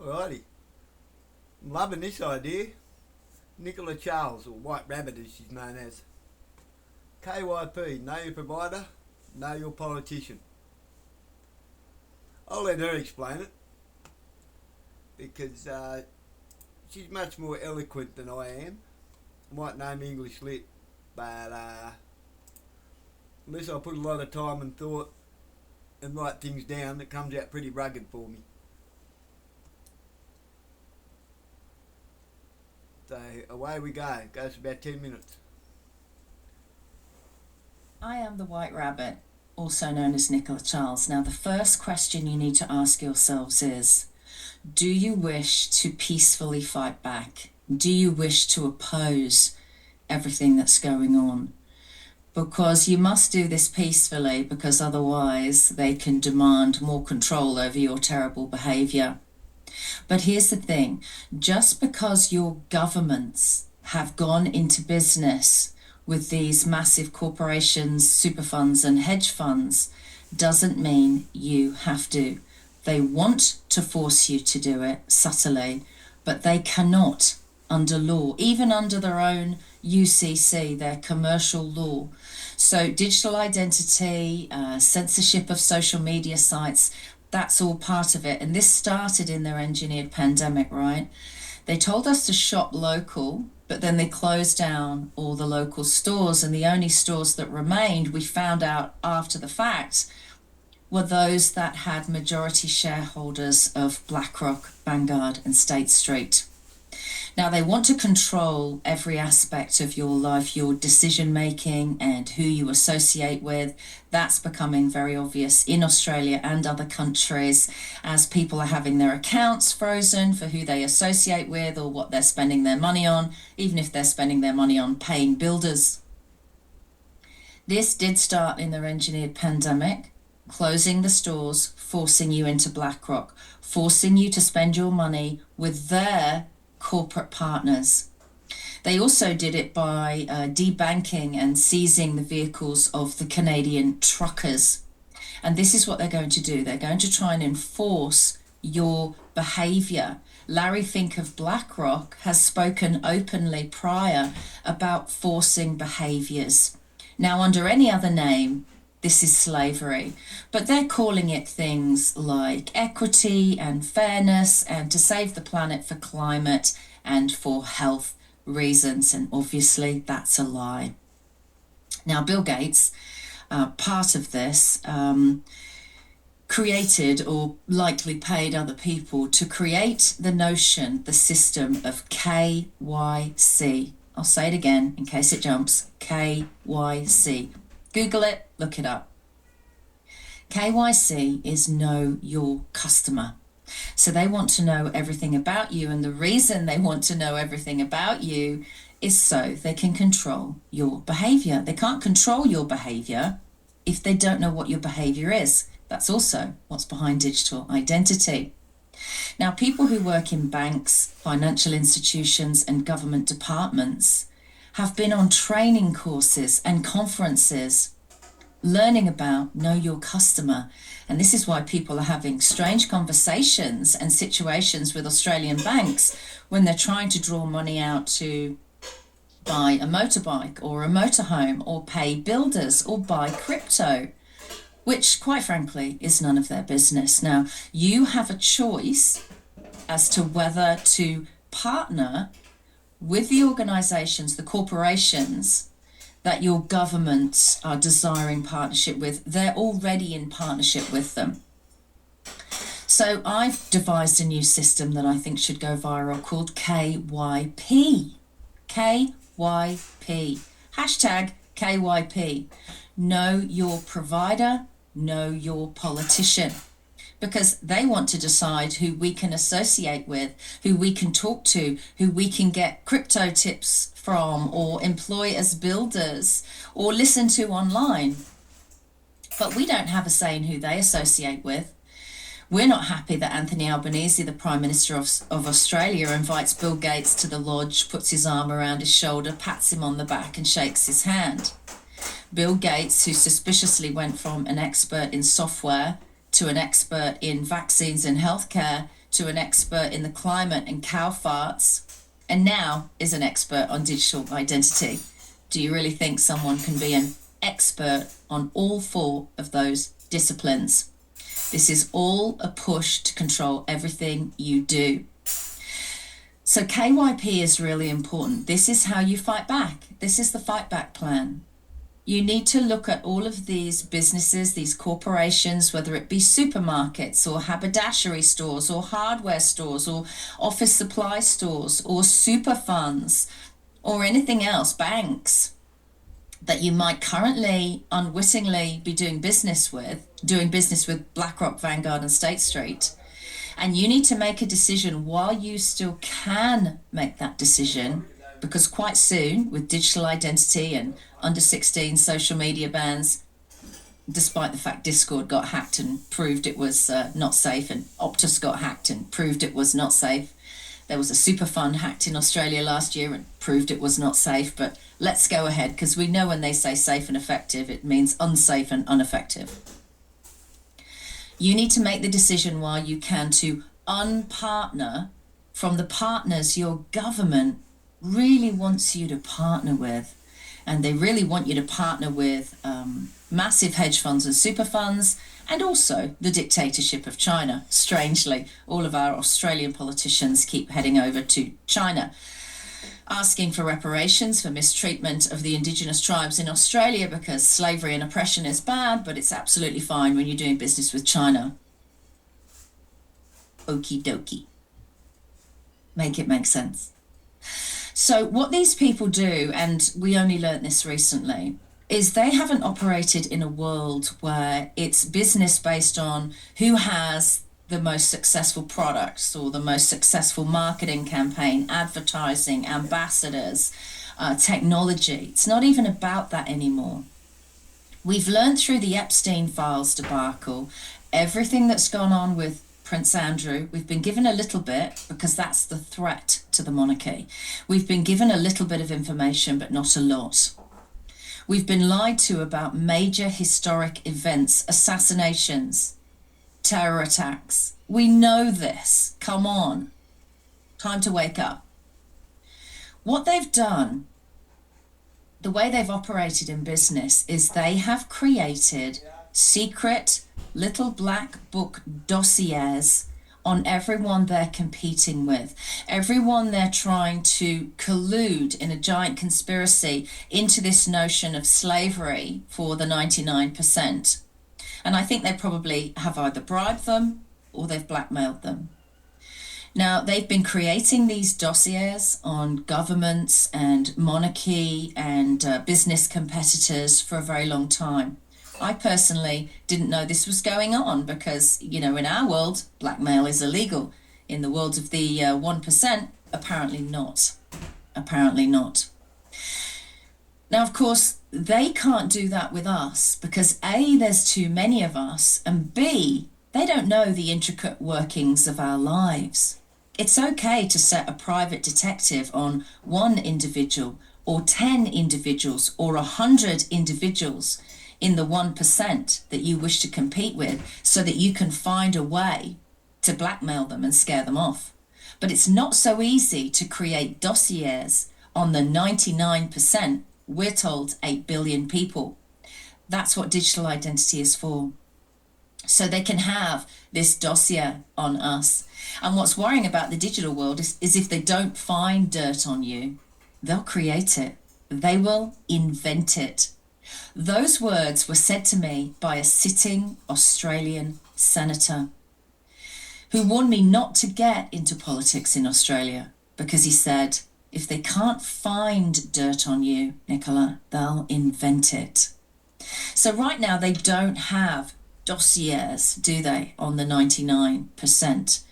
Alrighty. I'm loving this idea. Nicola Charles, or White Rabbit as she's known as. KYP, know your provider, know your politician. I'll let her explain it because she's much more eloquent than I am. I might name English lit, but unless I put a lot of time and thought and write things down, it comes out pretty rugged for me. So away we go. It goes for about 10 minutes. I am the White Rabbit, also known as Nicola Charles. Now, the first question you need to ask yourselves is, do you wish to peacefully fight back? Do you wish to oppose everything that's going on? Because you must do this peacefully, because otherwise they can demand more control over your terrible behaviour. But here's the thing, just because your governments have gone into business with these massive corporations, super funds and hedge funds, doesn't mean you have to. They want to force you to do it subtly, but they cannot under law, even under their own UCC, their commercial law. So digital identity, censorship of social media sites, that's all part of it. And this started in their engineered pandemic, right? They told us to shop local, but then they closed down all the local stores, and the only stores that remained, we found out after the fact, were those that had majority shareholders of BLACKROCK, Vanguard and State Street. Now, they want to control every aspect of your life, your decision making and who you associate with. That's becoming very obvious in Australia and other countries as people are having their accounts frozen for who they associate with or what they're spending their money on, even if they're spending their money on paying builders. This did start in their engineered pandemic, closing the stores, forcing you into BLACKROCK, forcing you to spend your money with their corporate partners. They also did it by debanking and seizing the vehicles of the Canadian truckers. And this is what they're going to do. They're going to try and enforce your behaviour. Larry Fink of BLACKROCK has spoken openly prior about forcing behaviours. Now, under any other name, this is slavery, but they're calling it things like equity and fairness and to save the planet for climate and for health reasons, and obviously that's a lie. Now, Bill Gates, part of this, created or likely paid other people to create the notion, the system of KYC. I'll say it again in case it jumps, KYC. Google it, look it up. KYC is know your customer. So they want to know everything about you, and the reason they want to know everything about you is so they can control your behavior. They can't control your behavior if they don't know what your behavior is. That's also what's behind digital identity. Now, people who work in banks, financial institutions, and government departments have been on training courses and conferences learning about know your customer. And this is why people are having strange conversations and situations with Australian banks when they're trying to draw money out to buy a motorbike or a motorhome or pay builders or buy crypto, which quite frankly is none of their business. Now, you have a choice as to whether to partner with the organisations, the corporations that your governments are desiring partnership with. They're already in partnership with them. So I've devised a new system that I think should go viral called KYP. KYP. Hashtag KYP. Know your provider, know your politician. Because they want to decide who we can associate with, who we can talk to, who we can get crypto tips from, or employ as builders, or listen to online. But we don't have a say in who they associate with. We're not happy that Anthony Albanese, the Prime Minister of Australia, invites Bill Gates to the lodge, puts his arm around his shoulder, pats him on the back and shakes his hand. Bill Gates, who suspiciously went from an expert in software to an expert in vaccines and healthcare, to an expert in the climate and cow farts, and now is an expert on digital identity. Do you really think someone can be an expert on all 4 of those disciplines? This is all a push to control everything you do. So KYP is really important. This is how you fight back. This is the fight back plan. You need to look at all of these businesses, these corporations, whether it be supermarkets or haberdashery stores or hardware stores or office supply stores or super funds or anything else, banks, that you might currently unwittingly be doing business with BlackRock, Vanguard and State Street. And you need to make a decision while you still can make that decision, because quite soon, with digital identity and under 16 social media bans, despite the fact Discord got hacked and proved it was not safe, and Optus got hacked and proved it was not safe. There was a super fund hacked in Australia last year and proved it was not safe. But let's go ahead, because we know when they say safe and effective, it means unsafe and ineffective. You need to make the decision while you can to unpartner from the partners your government really wants you to partner with. And they really want you to partner with massive hedge funds and super funds, and also the dictatorship of China. Strangely, all of our Australian politicians keep heading over to China, asking for reparations for mistreatment of the indigenous tribes in Australia, because slavery and oppression is bad, but it's absolutely fine when you're doing business with China. Okie dokie. Make it make sense. So what these people do, and we only learnt this recently, is they haven't operated in a world where it's business based on who has the most successful products or the most successful marketing campaign, advertising, ambassadors, technology. It's not even about that anymore. We've learned through the Epstein files debacle, everything that's gone on with Prince Andrew. We've been given a little bit, because that's the threat to the monarchy. We've been given a little bit of information, but not a lot. We've been lied to about major historic events, assassinations, terror attacks. We know this. Come on. Time to wake up. What they've done, the way they've operated in business, is they have created secret little black book dossiers on everyone they're competing with, everyone they're trying to collude in a giant conspiracy into this notion of slavery for the 99%. And I think they probably have either bribed them or they've blackmailed them. Now, they've been creating these dossiers on governments and monarchy and business competitors for a very long time. I personally didn't know this was going on because, in our world, blackmail is illegal. In the world of the 1%, apparently not. Apparently not. Now, of course, they can't do that with us because A, there's too many of us, and B, they don't know the intricate workings of our lives. It's okay to set a private detective on one individual or 10 individuals or 100 individuals in the 1% that you wish to compete with so that you can find a way to blackmail them and scare them off. But it's not so easy to create dossiers on the 99%, we're told 8 billion people. That's what digital identity is for. So they can have this dossier on us. And what's worrying about the digital world is if they don't find dirt on you, they'll create it. They will invent it. Those words were said to me by a sitting Australian senator who warned me not to get into politics in Australia because he said, if they can't find dirt on you, Nicola, they'll invent it. So right now they don't have dossiers, do they, on the 99%,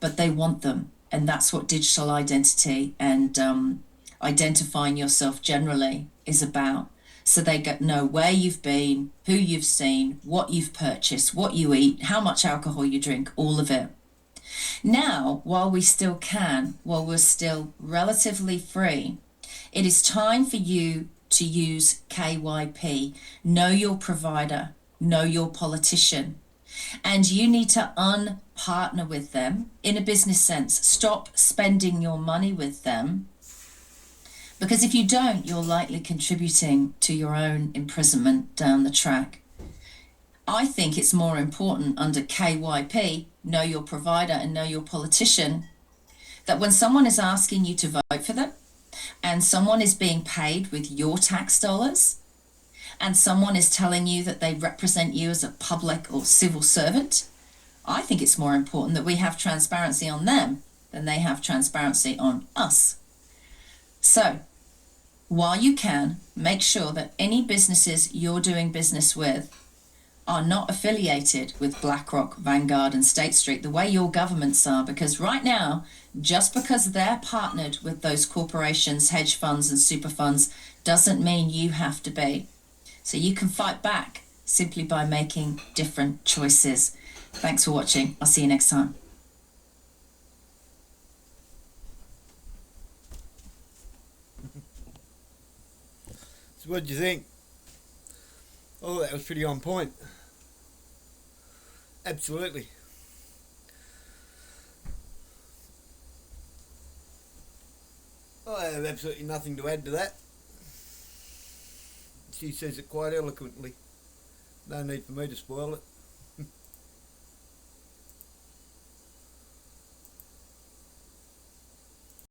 but they want them. And that's what digital identity and identifying yourself generally is about. So they know where you've been, who you've seen, what you've purchased, what you eat, how much alcohol you drink, all of it. Now, while we still can, while we're still relatively free, it is time for you to use KYP. Know your provider, know your politician. And you need to unpartner with them in a business sense. Stop spending your money with them, because if you don't, you're likely contributing to your own imprisonment down the track. I think it's more important under KYP, know your provider and know your politician, that when someone is asking you to vote for them, and someone is being paid with your tax dollars, and someone is telling you that they represent you as a public or civil servant, I think it's more important that we have transparency on them than they have transparency on us. So, while you can, make sure that any businesses you're doing business with are not affiliated with BlackRock, Vanguard and State Street the way your governments are, because right now, just because they're partnered with those corporations, hedge funds and super funds doesn't mean you have to be. So you can fight back simply by making different choices. Thanks for watching. I'll see you next time. So what do you think? Oh, that was pretty on point. Absolutely. I have absolutely nothing to add to that. She says it quite eloquently. No need for me to spoil it.